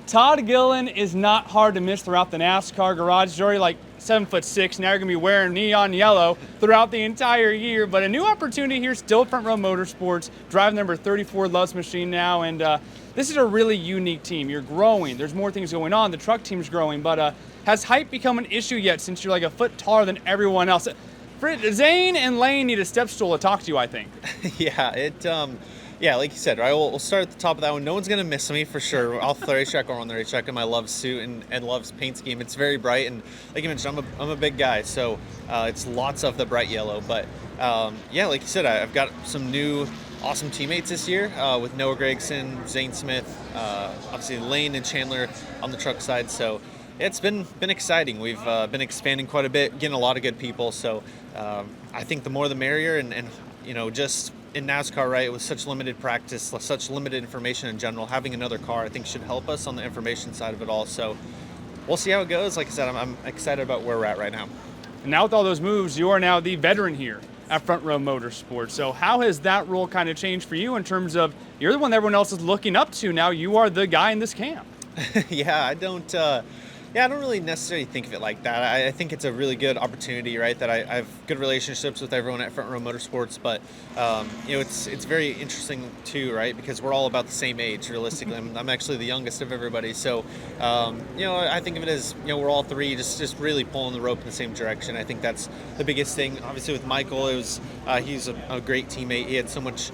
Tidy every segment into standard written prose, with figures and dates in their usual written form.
Todd Gilliland is not hard to miss throughout the NASCAR garage. He's already like 7'6". Now you're gonna be wearing neon yellow throughout the entire year. But a new opportunity here, still Front Row Motorsports, driving number 34 Loves Machine now, and this is a really unique team. You're growing. There's more things going on. The truck team's growing, but has height become an issue yet? Since you're like a foot taller than everyone else, Zane and Lane need a step stool to talk to you, I think. Yeah, like you said, right, we'll start at the top of that one. No one's going to miss me for sure. Off the racetrack or on the racetrack in my Love's suit and Love's paint scheme. It's very bright, and like you mentioned, I'm a big guy, so it's lots of the bright yellow. But yeah, like you said, I've got some new awesome teammates this year with Noah Gregson, Zane Smith, obviously Lane and Chandler on the truck side. So it's been exciting. We've been expanding quite a bit, getting a lot of good people. So I think the more the merrier, and you know, just in NASCAR, right, with such limited practice, such limited information in general, having another car I think should help us on the information side of it all. So we'll see how it goes. Like I said, I'm excited about where we're at right now. And now with all those moves, you are now the veteran here at Front Row Motorsports. So how has that role kind of changed for you in terms of you're the one that everyone else is looking up to now? You are the guy in this camp. Yeah, I don't really necessarily think of it like that. I think it's a really good opportunity, right? That I have good relationships with everyone at Front Row Motorsports, but you know, it's very interesting too, right? Because we're all about the same age, realistically. I'm actually the youngest of everybody, so you know, I think of it as, you know, we're all three just really pulling the rope in the same direction. I think that's the biggest thing. Obviously, with Michael, it was he's a great teammate. He had so much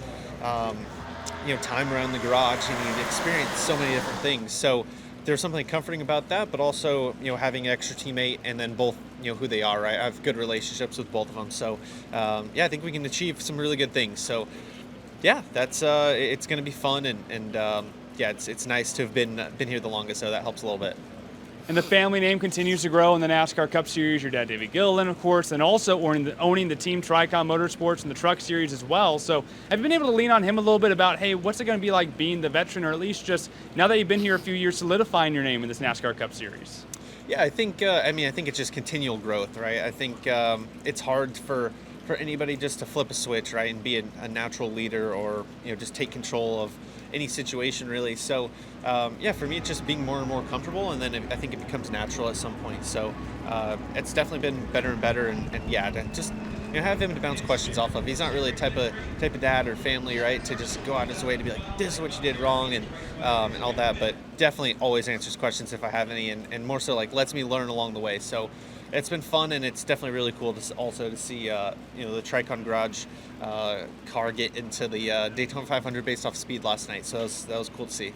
you know, time around the garage, and he experienced so many different things. So there's something comforting about that, but also, you know, having an extra teammate and then both, you know, who they are, right? I have good relationships with both of them. So, yeah, I think we can achieve some really good things. So, yeah, that's it's going to be fun, and yeah, it's nice to have been here the longest, so that helps a little bit. And the family name continues to grow in the NASCAR Cup Series. Your dad, David Gilliland, of course, and also owning the Team Tricon Motorsports and the Truck Series as well. So have you been able to lean on him a little bit about, hey, what's it going to be like being the veteran, or at least just now that you've been here a few years, solidifying your name in this NASCAR Cup Series? Yeah, I think I think it's just continual growth, right? I think it's hard for anybody just to flip a switch, right, and be a natural leader, or, you know, just take control of any situation, really. So yeah, for me, it's just being more and more comfortable, and then I think it becomes natural at some point. So it's definitely been better and better, and yeah, to just, you know, have him to bounce questions off of. He's not really a type of dad or family, right, to just go out of his way to be like, this is what you did wrong, and all that, but definitely always answers questions if I have any, and more so like lets me learn along the way. So it's been fun, and it's definitely really cool to see you know, the Tricon Garage car get into the Daytona 500 based off speed last night. So that was cool to see.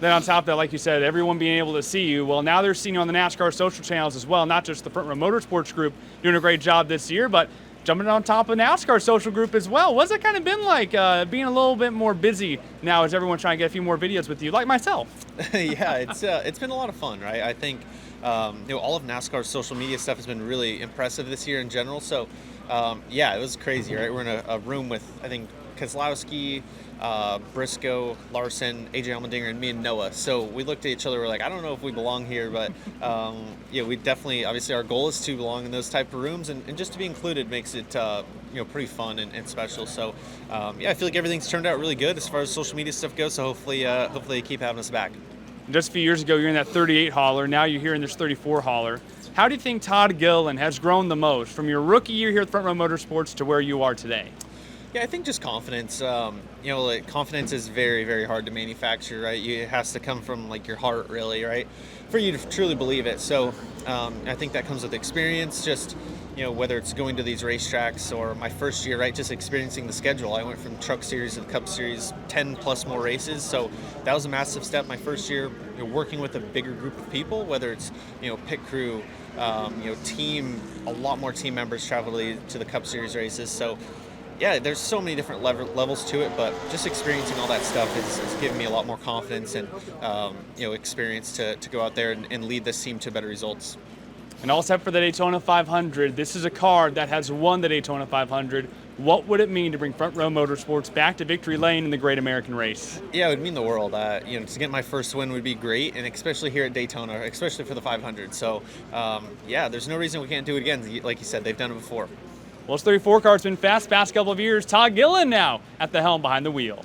Then on top of that, like you said, everyone being able to see you, well, now they're seeing you on the NASCAR social channels as well, not just the Front Row Motorsports group doing a great job this year, but jumping on top of NASCAR social group as well. What's it kind of been like being a little bit more busy now as everyone's trying to get a few more videos with you, like myself? Yeah, it's been a lot of fun, right? I think you know, all of NASCAR's social media stuff has been really impressive this year in general. So yeah, it was crazy, right? We're in a room with, I think, Keselowski, Briscoe, Larson, AJ Allmendinger, and me and Noah. So we looked at each other, we're like, I don't know if we belong here, but yeah, we definitely, obviously our goal is to belong in those type of rooms, and just to be included makes it you know, pretty fun and special. So yeah, I feel like everything's turned out really good as far as social media stuff goes. So hopefully they keep having us back. Just a few years ago, you're in that 38 hauler. Now you're here in this 34 hauler. How do you think Todd Gilliland has grown the most from your rookie year here at Front Row Motorsports to where you are today? Yeah, I think just confidence. You know, like, confidence is very, very hard to manufacture, right? It has to come from like your heart, really, right, for you to truly believe it. So I think that comes with experience. Just, you know, whether it's going to these racetracks or my first year, right, just experiencing the schedule. I went from Truck Series to the Cup Series, 10 plus more races. So that was a massive step my first year. You know, working with a bigger group of people, whether it's, you know, pit crew, you know, team, a lot more team members travel to the Cup Series races. So yeah, there's so many different levels to it, but just experiencing all that stuff is giving me a lot more confidence and you know, experience to go out there and lead this team to better results. And all set for the Daytona 500. This is a car that has won the Daytona 500. What would it mean to bring Front Row Motorsports back to victory lane in the Great American Race? Yeah, it would mean the world. You know, to get my first win would be great, and especially here at Daytona, especially for the 500. So yeah, there's no reason we can't do it again. Like you said, they've done it before. Well, this 34 car's been fast past couple of years. Todd Gilliland now at the helm behind the wheel.